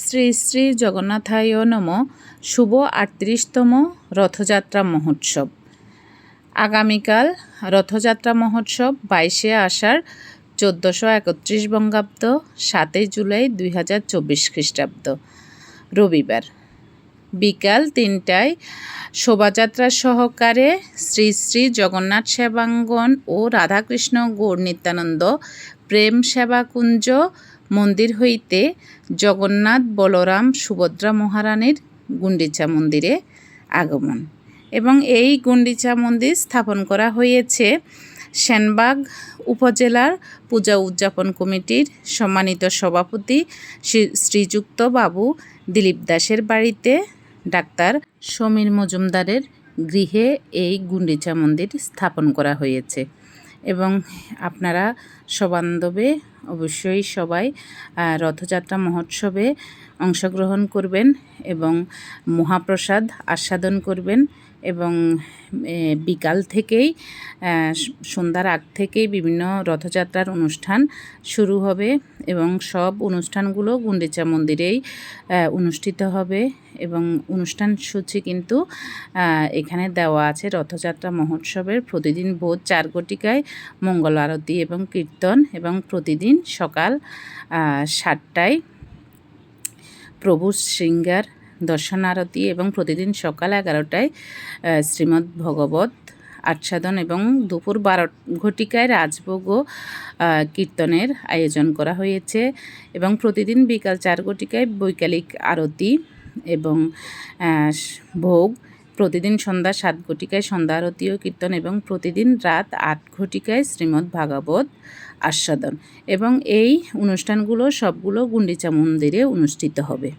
শ্রী শ্রী জগন্নাথায় নম। শুভ ৩৮তম রথযাত্রা মহোৎসব। আগামীকাল রথযাত্রা মহোৎসব ২২শে আষাঢ় ১৪৩১ বঙ্গাব্দ ৭ই জুলাই ২০২৪ খ্রিস্টাব্দ রবিবার বিকাল ৩টায় শোভাযাত্রা সহকারে শ্রী শ্রী জগন্নাথ সেবাঙ্গন ও রাধাকৃষ্ণ গৌর নিত্যানন্দ প্রেম সেবাকুঞ্জ মন্দির হইতে জগন্নাথ বলরাম সুভদ্রা মহারানীর গুন্ডিচা মন্দিরে আগমন এবং এই গুন্ডিচা মন্দির স্থাপন করা হয়েছে সেনবাগ উপজেলার পূজা উদযাপন কমিটির সম্মানিত সভাপতি শ্রীযুক্ত বাবু দিলীপ দাসের বাড়িতে ডাক্তার সমীর মজুমদারের গৃহে এই গুন্ডিচা মন্দির স্থাপন করা হয়েছে এবং আপনারা সবান্ধবে অবশ্যই সবাই রথযাত্রা মহোৎসবে অংশগ্রহণ করবেন এবং মহাপ্রসাদ আস্বাদন করবেন এবং বিকাল থেকেই সন্ধ্যার আগ থেকেই বিভিন্ন রথযাত্রার অনুষ্ঠান শুরু হবে এবং সব অনুষ্ঠানগুলো গুন্ডিচা মন্দিরেই অনুষ্ঠিত হবে এবং অনুষ্ঠান সূচি কিন্তু এখানে দেওয়া আছে। রথযাত্রা মহোৎসবের প্রতিদিন ভোর ৪ ঘটিকায় মঙ্গল আরতি এবং কীর্তন এবং প্রতিদিন সকাল ৭টায় প্রভু শৃঙ্গার দর্শন আরতি এবং প্রতিদিন সকাল ১১টায় শ্রীমদ্ ভগবত আস্বাদন এবং দুপুর ১২ ঘটিকায় রাজভোগ ও কীর্তনের আয়োজন করা হয়েছে এবং প্রতিদিন বিকাল ৪ ঘটিকায় বৈকালিক আরতি এবং ভোগ, প্রতিদিন সন্ধ্যা ৭ ঘটিকায় সন্ধ্যা আরতি ও কীর্তন এবং প্রতিদিন রাত ৮ ঘটিকায় শ্রীমদ্ ভাগবত আস্বাদন এবং এই অনুষ্ঠানগুলো সবগুলো গুন্ডিচা মন্দিরে অনুষ্ঠিত হবে।